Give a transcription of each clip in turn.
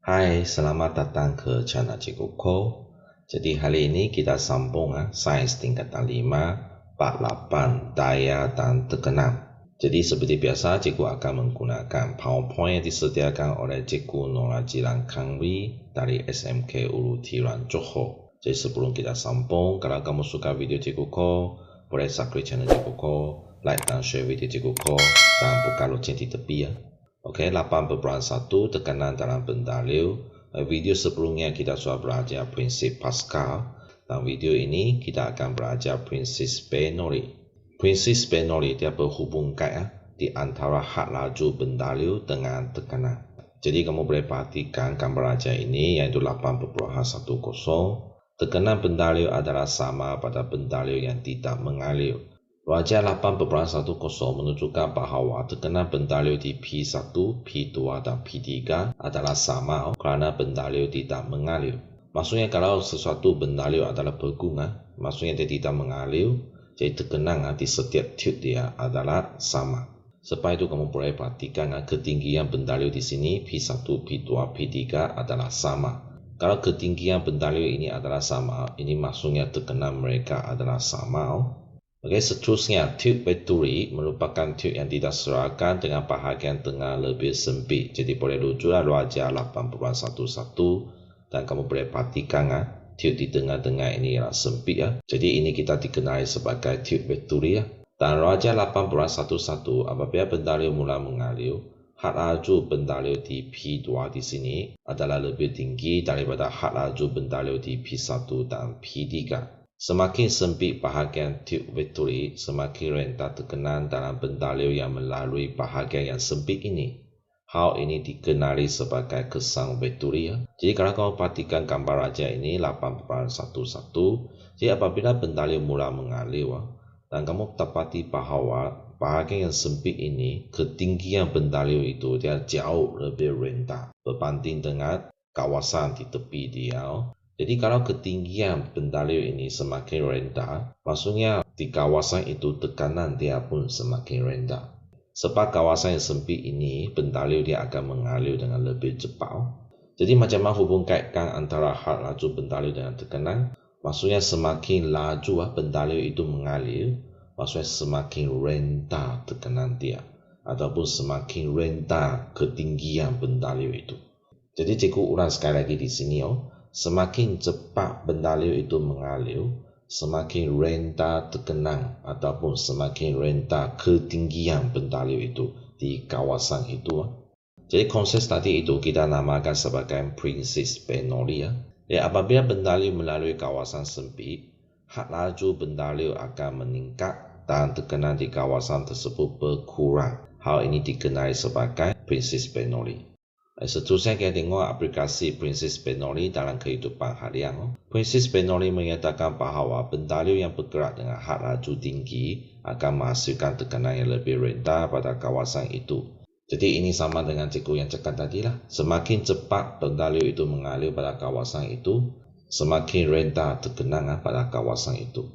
Hai, selamat datang ke channel Cikgu Ko. Jadi hari ini kita sambung sains tingkatan 5, bab 8, daya dan tekanan. Jadi seperti biasa, Cikgu akan menggunakan PowerPoint yang disediakan oleh Cikgu Nora Jiran Kangwi dari SMK Ulu Tiran Johor. Jadi sebelum kita sambung, kalau kamu suka video Cikgu Ko, boleh subscribe channel Cikgu Ko, like dan share video Cikgu Ko, dan buka lonceng di tepi ya. Oke, 8.1 tekanan dalam bendalio. Video sebelumnya kita sudah belajar prinsip Pascal. Dalam video ini kita akan belajar prinsip Bernoulli. Prinsip Bernoulli dia berhubungkan di antara had laju bendalio dengan tekanan. Jadi kamu boleh perhatikan gambar ajar ini yaitu 8.10. Tekanan bendalio adalah sama pada bendalio yang tidak mengalir. Ruajar 8.10 menunjukkan bahawa tekanan bendalio di P1, P2 dan P3 adalah sama kerana bendalio tidak mengalir. Maksudnya kalau sesuatu bendalio adalah berguna, maksudnya dia tidak mengalir, jadi tekanan di setiap tube dia adalah sama. Sebab itu kamu boleh perhatikan ketinggian bendalio di sini P1, P2, P3 adalah sama. Kalau ketinggian bendalio ini adalah sama, ini maksudnya tekanan mereka adalah sama. Okey, seterusnya tube Bernoulli merupakan tube yang tidak seragam dengan bahagian tengah lebih sempit. Jadi boleh rujuklah ruajar 8.11 dan kamu boleh perhatikan tube di tengah-tengah ini ialah sempit ya. Jadi ini kita dikenali sebagai tube Bernoulli ya. Dan ruajar 8.11 apabila bendalio mula mengalir, had laju bendalio di P2 di sini adalah lebih tinggi daripada had laju bendalio di P1 dan P3. Semakin sempit bahagian tube Bernoulli, semakin rendah tekanan dalam bendalio yang melalui bahagian yang sempit ini. Hal ini dikenali sebagai kesang Bernoulli. Jadi kalau kamu perhatikan gambar ajar ini 8.11, jadi apabila bendalio mula mengalir dan kamu dapati bahawa bahagian yang sempit ini, ketinggian bendalio itu dia jauh lebih rendah berbanding dengan kawasan di tepi dia. Jadi kalau ketinggian bendalio ini semakin rendah, maksudnya di kawasan itu tekanan dia pun semakin rendah. Sebab kawasan yang sempit ini, bendalio dia akan mengalir dengan lebih cepat. Jadi macam mana hubungkan antara had laju bendalio dengan tekanan? Maksudnya semakin laju bendalio itu mengalir, maksudnya semakin rendah tekanan dia. Ataupun semakin rendah ketinggian bendalio itu. Jadi cikgu ulang sekali lagi di sini. Semakin cepat bendalio itu mengalir, semakin rendah tekanan ataupun semakin rendah ketinggian bendalio itu di kawasan itu. Jadi konsep tadi itu kita namakan sebagai prinsip Bernoulli. Apabila bendalio melalui kawasan sempit, had laju bendalio akan meningkat dan tekanan di kawasan tersebut berkurang. Hal ini dikenali sebagai prinsip Bernoulli. Seterusnya kita tengok aplikasi prinsip Bernoulli dalam kehidupan harian. Prinsip Bernoulli menyatakan bahawa bendalio yang bergerak dengan had laju tinggi akan menghasilkan tekanan yang lebih rendah pada kawasan itu. Jadi ini sama dengan cikgu yang cakap tadi lah. Semakin cepat bendalio itu mengalir pada kawasan itu, semakin rendah tekanan pada kawasan itu.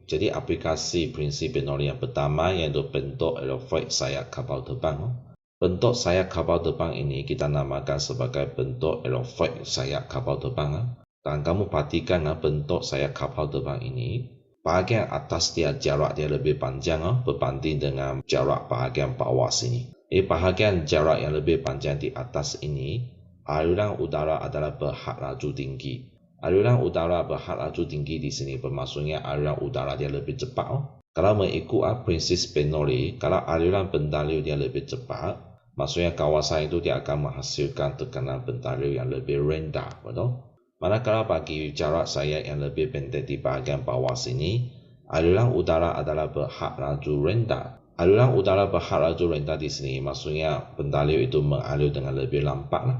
Jadi aplikasi prinsip Bernoulli yang pertama iaitu bentuk aerofoil sayap kapal terbang. Bentuk sayap kapal terbang ini kita namakan sebagai bentuk aerofoil sayap kapal terbang. Dan kamu perhatikan bentuk sayap kapal terbang ini, bahagian atas dia jarak dia lebih panjang berbanding dengan jarak bahagian bawah sini. Bahagian jarak yang lebih panjang di atas ini, aliran udara adalah berhad laju tinggi. Aliran udara berhad laju tinggi di sini bermaksudnya aliran udara dia lebih cepat. Kalau mengikut prinsip Bernoulli, kalau aliran bendalio dia lebih cepat, maksudnya kawasan itu dia akan menghasilkan tekanan bendalio yang lebih rendah, betul? Manakala bagi jarak sayap yang lebih pendek di bahagian bawah sini, aliran udara adalah berhad laju rendah. Aliran udara berhad laju rendah di sini, maksudnya bendalio itu mengalir dengan lebih lambat.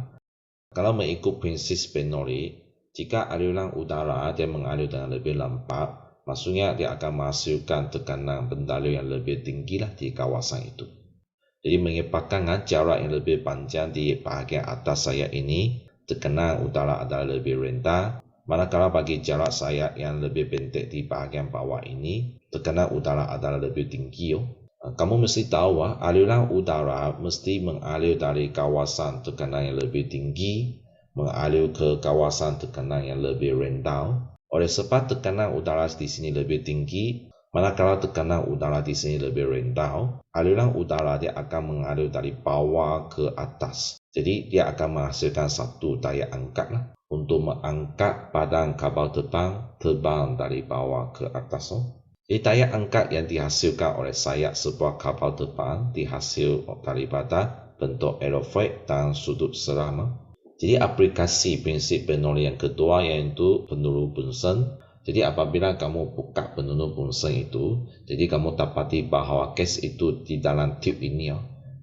Kalau mengikut prinsip Bernoulli, jika aliran udara dia mengalir dengan lebih lambat, maksudnya dia akan menghasilkan tekanan bendalio yang lebih tinggi di kawasan itu. Jadi menyebabkan jarak yang lebih panjang di bahagian atas sayap ini, tekanan udara adalah lebih rendah. Manakala bagi jarak sayap yang lebih pendek di bahagian bawah ini, tekanan udara adalah lebih tinggi. Kamu mesti tahu aliran udara mesti mengalir dari kawasan tekanan yang lebih tinggi mengalir ke kawasan tekanan yang lebih rendah. Oleh sebab tekanan udara di sini lebih tinggi, manakala tekanan udara di sini lebih rendah, aliran udara dia akan mengalir dari bawah ke atas. Jadi dia akan menghasilkan satu daya angkat untuk mengangkat badan kapal terbang dari bawah ke atas. Jadi daya angkat yang dihasilkan oleh sayap sebuah kapal terbang dihasil daripada bentuk aerofoil dan sudut seram. Jadi aplikasi prinsip Bernoulli yang kedua iaitu penurun Bunsen. Jadi apabila kamu buka penurun Bunsen itu, jadi kamu dapati bahawa gas itu di dalam tube ini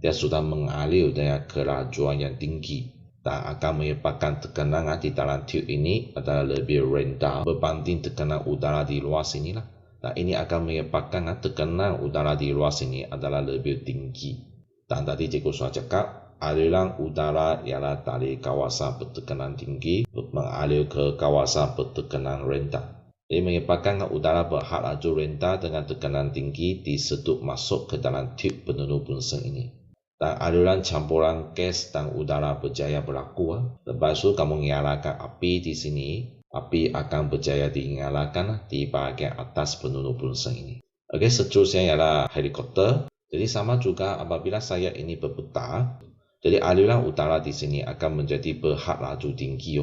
dia sudah mengalir dengan kelajuan yang tinggi dan akan menyebabkan tekanan di dalam tube ini adalah lebih rendah berbanding tekanan udara di luar sini lah. Dan ini akan menyebabkan tekanan udara di luar sini adalah lebih tinggi. Dan tadi cikgu sudah cakap, aliran udara ialah dari kawasan bertekanan tinggi mengalir ke kawasan bertekanan rendah. Jadi menyebabkan udara berhad laju rendah dengan tekanan tinggi disedut masuk ke dalam tube penurun Bunsen ini. Dan aliran campuran gas dan udara berjaya berlaku. Lepas itu kamu nyalakan api di sini, api akan berjaya dinyalakan di bahagian atas penurun Bunsen ini. Okey, seterusnya ialah helikopter. Jadi sama juga apabila sayap ini berputar, jadi aliran udara di sini akan menjadi berhad laju tinggi.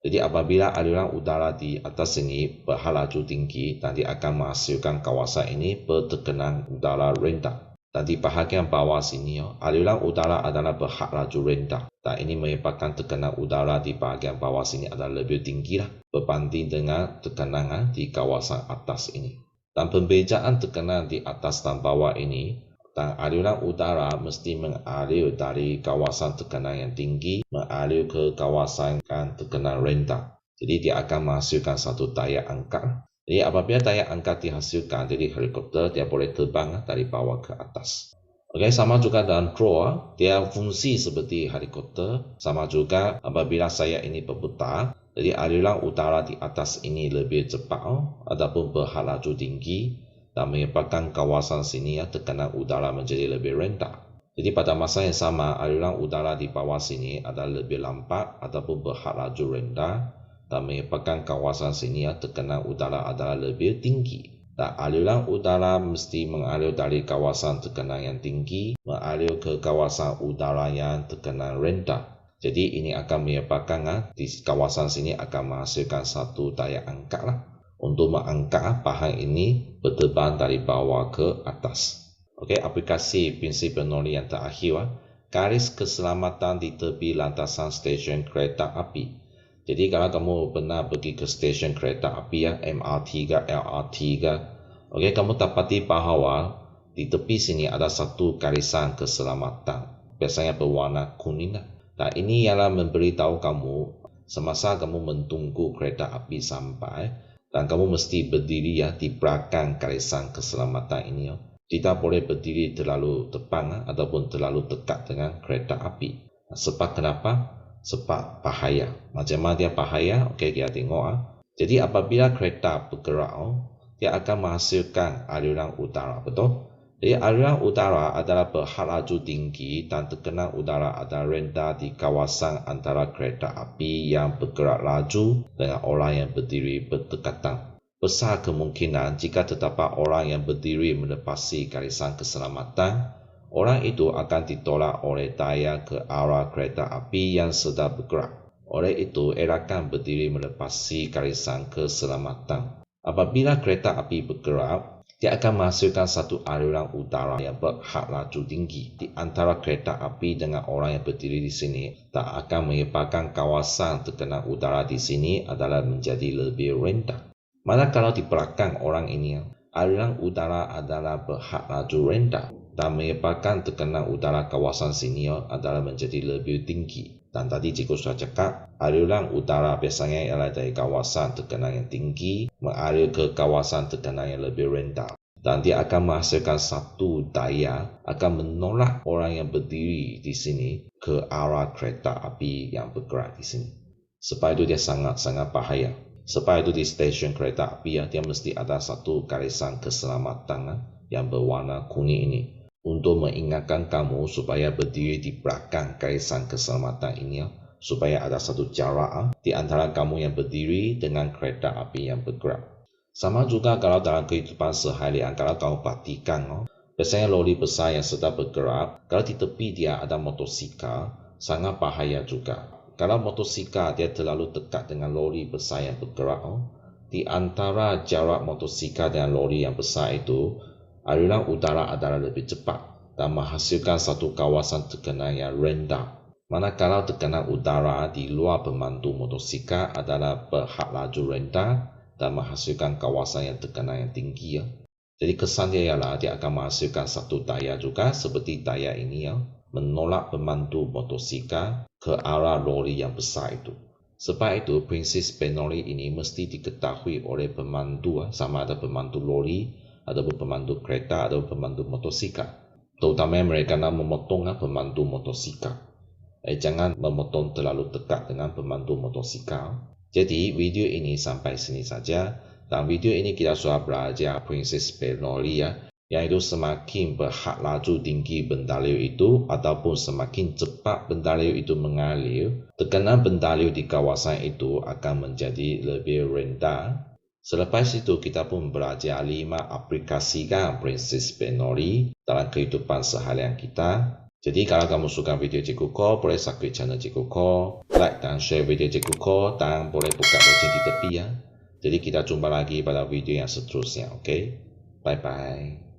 Jadi apabila aliran udara di atas sini berhad laju tinggi, nanti akan menghasilkan kawasan ini bertekanan udara rendah. Dan di bahagian bawah sini, aliran udara adalah berhad laju rendah. Dan ini menyebabkan tekanan udara di bahagian bawah sini adalah lebih tinggi berbanding dengan tekanan di kawasan atas ini. Dan pembezaan tekanan di atas dan bawah ini, dan aliran udara mesti mengalir dari kawasan tekanan yang tinggi mengalir ke kawasan tekanan rendah. Jadi dia akan menghasilkan satu daya angkat. Jadi apabila daya angkat dihasilkan, jadi helikopter dia boleh terbang dari bawah ke atas. Okey, sama juga dengan drawer, dia fungsi seperti helikopter. Sama juga apabila sayap ini berputar, jadi aliran udara di atas ini lebih cepat ataupun berhad laju tinggi dan menyebabkan kawasan sini tekanan udara menjadi lebih rendah. Jadi pada masa yang sama, aliran udara di bawah sini adalah lebih lambat ataupun berhad laju rendah dan menyebabkan kawasan sini tekanan udara adalah lebih tinggi. Dan aliran udara mesti mengalir dari kawasan tekanan yang tinggi mengalir ke kawasan udara yang tekanan rendah. Jadi ini akan menyebabkan di kawasan sini akan menghasilkan satu daya angkat untuk mengangkat bahan ini berterbang dari bawah ke atas. Okey, aplikasi prinsip Bernoulli yang terakhir, garis keselamatan di tepi lantasan stesen kereta api. Jadi kalau kamu pernah pergi ke stesen kereta api MRT ke LRT ke, okey, kamu dapati bahawa di tepi sini ada satu garisan keselamatan, biasanya berwarna kuning. Dan ini ialah memberitahu kamu semasa kamu menunggu kereta api sampai, dan kamu mesti berdiri di belakang garisan keselamatan ini. Tidak boleh berdiri terlalu depan ataupun terlalu dekat dengan kereta api. Sebab kenapa? Sebab bahaya. Macam mana dia bahaya? Okey, kita tengok. Jadi apabila kereta bergerak, dia akan menghasilkan aliran udara, betul? Jadi aliran udara adalah berhad laju tinggi dan tekanan udara adalah rendah di kawasan antara kereta api yang bergerak laju dengan orang yang berdiri berdekatan. Besar kemungkinan jika terdapat orang yang berdiri melepasi garisan keselamatan, orang itu akan ditolak oleh daya ke arah kereta api yang sedang bergerak. Oleh itu, elakkan berdiri melepasi garisan keselamatan. Apabila kereta api bergerak, dia akan menghasilkan satu aliran udara yang berhad laju tinggi di antara kereta api dengan orang yang berdiri di sini, dan akan menyebabkan kawasan tekanan udara di sini adalah menjadi lebih rendah. Manakala di belakang orang ini, aliran udara adalah berhad laju rendah dan menyebabkan tekanan udara kawasan sini adalah menjadi lebih tinggi. Dan tadi cikgu sudah cakap, aliran udara biasanya ialah dari kawasan tekanan yang tinggi mengalir ke kawasan tekanan yang lebih rendah. Dan dia akan menghasilkan satu daya, akan menolak orang yang berdiri di sini ke arah kereta api yang bergerak di sini. Sebab itu dia sangat-sangat bahaya. Sebab itu di stesen kereta api dia mesti ada satu garisan keselamatan yang berwarna kuning ini untuk mengingatkan kamu supaya berdiri di belakang garisan keselamatan ini supaya ada satu jarak di antara kamu yang berdiri dengan kereta api yang bergerak. Sama juga kalau dalam kehidupan seharian, kalau kamu perhatikan, biasanya lori besar yang sedang bergerak, kalau di tepi dia ada motosikal, sangat bahaya juga. Kalau motosikal dia terlalu dekat dengan lori besar yang bergerak, di antara jarak motosikal dengan lori yang besar itu, aliran udara adalah lebih cepat dan menghasilkan satu kawasan tekanan yang rendah. Manakala tekanan udara di luar pemandu motosikal adalah berhad laju rendah dan menghasilkan kawasan yang tekanan yang tinggi. Jadi kesan dia ialah dia akan menghasilkan satu daya juga seperti daya ini menolak pemandu motosikal ke arah lori yang besar itu. Sebab itu prinsip Bernoulli ini mesti diketahui oleh pemandu, sama ada pemandu lori ataupun pemandu kereta atau pemandu motosikal. Terutama mereka nak memotong pemandu motosikal. Jangan memotong terlalu dekat dengan pemandu motosikal. Jadi video ini sampai sini saja. Dalam video ini kita sudah belajar prinsip Bernoulli yaitu semakin berhad laju tinggi bentaliu itu ataupun semakin cepat bentaliu itu mengalir, tekanan bentaliu di kawasan itu akan menjadi lebih rendah. Selepas itu kita pun belajar 5 aplikasikan prinsip Bernoulli dalam kehidupan seharian kita. Jadi kalau kamu suka video Cikgu Ko, boleh subscribe channel Cikgu Ko, like dan share video Cikgu Ko, dan boleh buka lonceng di tepi ya. Jadi kita jumpa lagi pada video yang seterusnya, oke? Bye bye.